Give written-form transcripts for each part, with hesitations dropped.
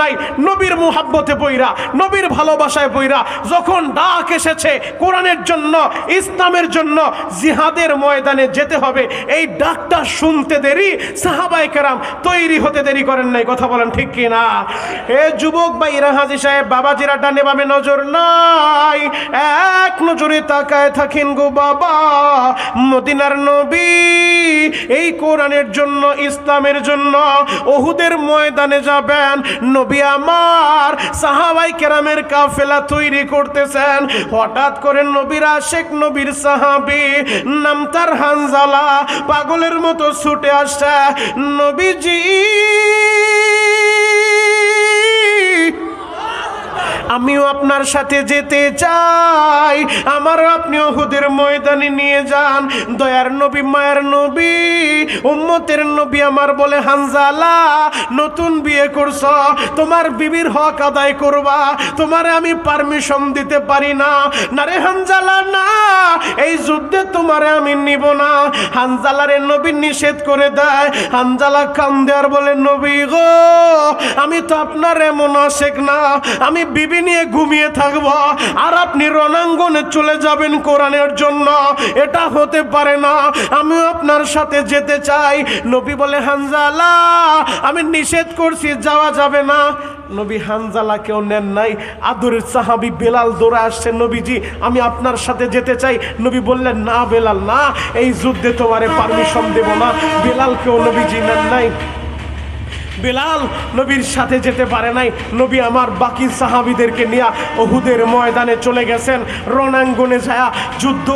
নাই, নবীর মুহাব্বতে পইরা, নবীর ভালোবাসায় পইরা যখন ডাক এসেছে কোরআনের জন্য, ইসলামের জন্য জিহাদের ময়দানে যেতে হবে, এই ডাকটা শুনতে দেরি সাহাবায়ে কেরাম তৈরি হতে দেরি করেন নাই। কথা বলেন ঠিক কি না? এ যুবক ভাইরা, হাজী সাহেব, বাবাজিরা ডানে বামে নজর নাই, এক নজরে তাকায় থাকেন গো বাবা। মদিনার নবী এই কোরআনের জন্য, ইসলামের জন্য উহুদের ময়দানে যাবেন। নবী আমার সাহাবায়ে কেরামের কাফেলা তৈরি করতেছেন। হঠাৎ করে নবীর আশিক, নবীর সাহাবী, নাম তার হানজালা, পাগলের মতো ছুটে আসছে। নবীজি আমিও আপনার সাথে যেতে চাই, আমারও আপনি উহুদের ময়দানে নিয়ে যান। দয়ার নবী, মায়ের নবী, উম্মতের নবী আমার বলে, হানজালা নতুন বিয়ে করছ, তোমার বিবির হক আদায় করবা, তোমারে আমি পারমিশন দিতে পারি না। না রে হানজালা, না, এই যুদ্ধে তোমারে আমি নিব না। হানজালারে নবী নিষেধ করে দেয়। হানজালা কান্দে আর বলে, নবী গো, আমি তো আপনার এমন আশেক না, আমি বিবি নিয়ে ঘুমিয়ে থাকবো আর আপনি রণাঙ্গনে চলে যাবেন কোরআনের জন্য, এটা হতে পারে না, আমিও আপনার সাথে যেতে চাই। নবী বলে, হানজালা আমি নিষেধ করছি, যাওয়া যাবে না। নবী হানজালাকেও নেন নাই। আদরের সাহাবী বেলাল দৌড়ে আসছে, নবীজি আমি আপনার সাথে যেতে চাই। নবী বললেন, না বেলাল, না, এই যুদ্ধে তোমারে পারমিশন দেব না। বেলালকেও নবীজি নেন নাই। বেলাল নবীর সাথে যেতে পারে নাই। নবী আমার বাকি সাহাবীদেরকে নিয়ে উহুদের ময়দানে চলে গেছেন। রণাঙ্গনে যায় যুদ্ধ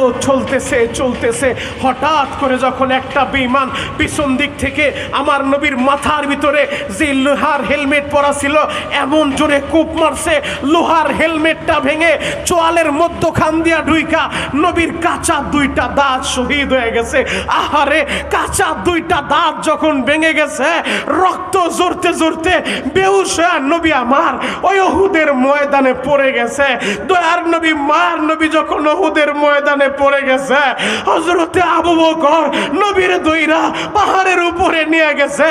চলতেছে। হঠাৎ করে যখন একটা বেঈমান পিছন দিক থেকে আমার নবীর মাথার ভিতরে যে লোহার হেলমেট পরা ছিল এমন জোরে কূপ মারছে, লোহার হেলমেটটা ভেঙে চোয়ালের মধ্যখান দিয়া ঢুইকা নবীর কাঁচা দুইটা দাঁত শহীদ হয়ে গেছে। আহারে, কাঁচা দুইটা দাঁত যখন ভেঙে গেছে, রক্ত জোরতে জোরতে বেহুশ হয়ে নবী আমার ওই উহুদের ময়দানে পড়ে গেছে। দয়ার নবী, মার নবী যখন উহুদের ময়দানে পড়ে গেছে, হযরতে আবু বকর নবীর দইরা পাহাড়ের উপরে নিয়ে গেছে।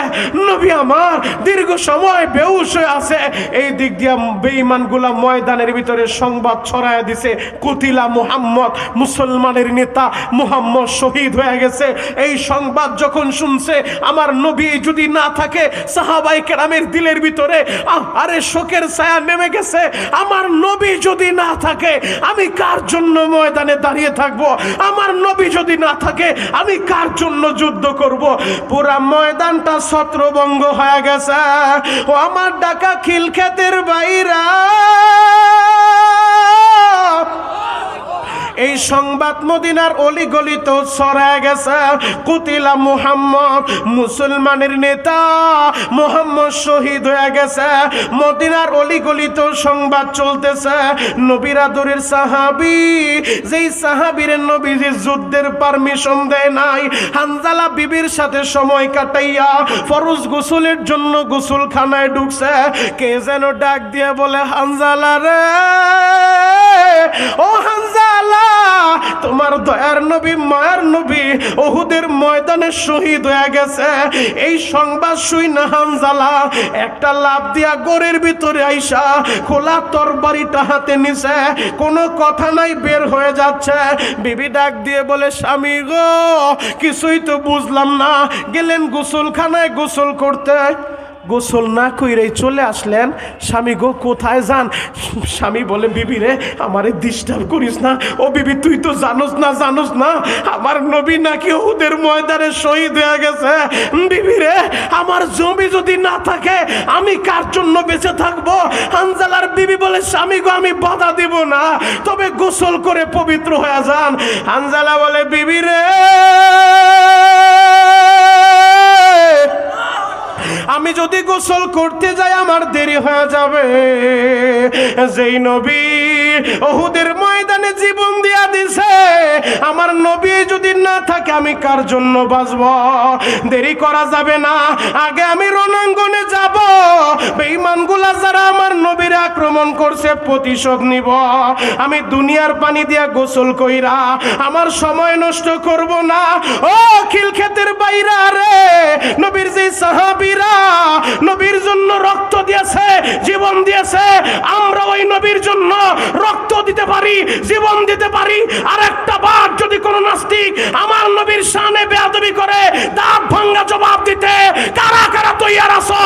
নবী আমার দীর্ঘ সময় বেহুশ হয়ে আছে। এই দিক দিয়ে বেঈমানগুলা ময়দানের ভিতরে সংবাদ ছড়ায় দিছে, কুতিলা মুহাম্মদ, মুসলমানের নেতা মুহাম্মদ শহীদ হয়ে গেছে। এই সংবাদ যখন শুনছে আমার নবী যদি না থাকে, সাহাবায়ে কেরামের দিলের ভিতরে আরে শোকের ছায়া নেমে গেছে। আমার নবী যদি না থাকে, আমি কার জন্য ময়দানে দাঁড়িয়ে থাকব? আমার নবী যদি না থাকে, আমি কার জন্য যুদ্ধ করব? পুরা ময়দানটা ছত্রভঙ্গ হয়ে গেছে। ও আমার ঢাকা খিলক্ষেতের বাইরা, এই সংবাদ মদিনার অলিগলিতে ছড়ায় গেছে। কুতিলা মুহাম্মদ, মুসলমানের নেতা মুহাম্মদ শহীদ হয়ে গেছে। মদিনার অলিগলিতে সংবাদ চলতেছে। নবীর আদরের সাহাবী, যেই সাহাবীর নবীজি যুদ্ধের পারমিশন দেয় নাই, হানজালা বিবির সাথে সময় কাটাইয়া ফরজ গোসলের জন্য গোসলখানায় ঢুকছে। কে যেন ডাক দিয়ে বলে, হানজালা রে, ও হানজালা, তোমার দয়ার নবী, মায়ার নবী উহুদের ময়দানে শহীদ হয়ে গেছে। এই সংবাদ শুনে হানজালা একটা লাফ দিয়া গোরের ভিতরে আইসা খোলা তরবারিটা হাতে নিছে, কোনো কথা নাই, বের হয়ে যাচ্ছে। বিবি ডাক দিয়ে বলে, স্বামী গো, কিছুই তো বুঝলাম না, গেলেন গোসলখানায় গোসল করতে, গোসল না কইরাই চলে আসলেন, স্বামী গো কোথায় যান? স্বামী বলে, বিবি রে, আমারে ডিস্টার্ব করিস না। ও বিবি, তুই তো জানোস না আমার নবী নাকি উহুদের ময়দানে শহীদ হয়ে গেছে। বিবি রে, আমার জমি যদি না থাকে, আমি কার জন্য বেঁচে থাকবো? হানজালার বিবি বলে, স্বামী গো, আমি বাধা দিব না, তবে গোসল করে পবিত্র হয়ে যান। হানজালা বলে, বিবি রে, আমি যদি গোসল করতে যাই আমার দেরি হয়ে যাবে। যেই নবী উহুদের ময়দানে জীবন দিয়া দিছে। আমার নবী যদি না থাকে আমি কার জন্য বাঁচব? দেরি করা যাবে না, আগে আমি রণাঙ্গনে যাব। বেঈমানগুলা যারা আমার নবীর আক্রমণ করছে প্রতিশোধ নিব। আমি দুনিয়ার পানি দিয়া গোসল কইরা আমার সময় নষ্ট করব না। ও খিলক্ষেতের বাইরা রে, নবীর যে সাহাবীরা নবীর জন্য রক্ত দিয়েছে, জীবন দিয়েছে, আমরা ওই নবীর জন্য রক্ত দিতে পারি, জীবন দিতে পারি। আর একটা বার যদি কোনো নাস্তিক আমার নবীর শানে বেয়াদবি করে, দাঁত ভাঙ্গা জবাব দিতে কারা কারা তৈয়ার আছো?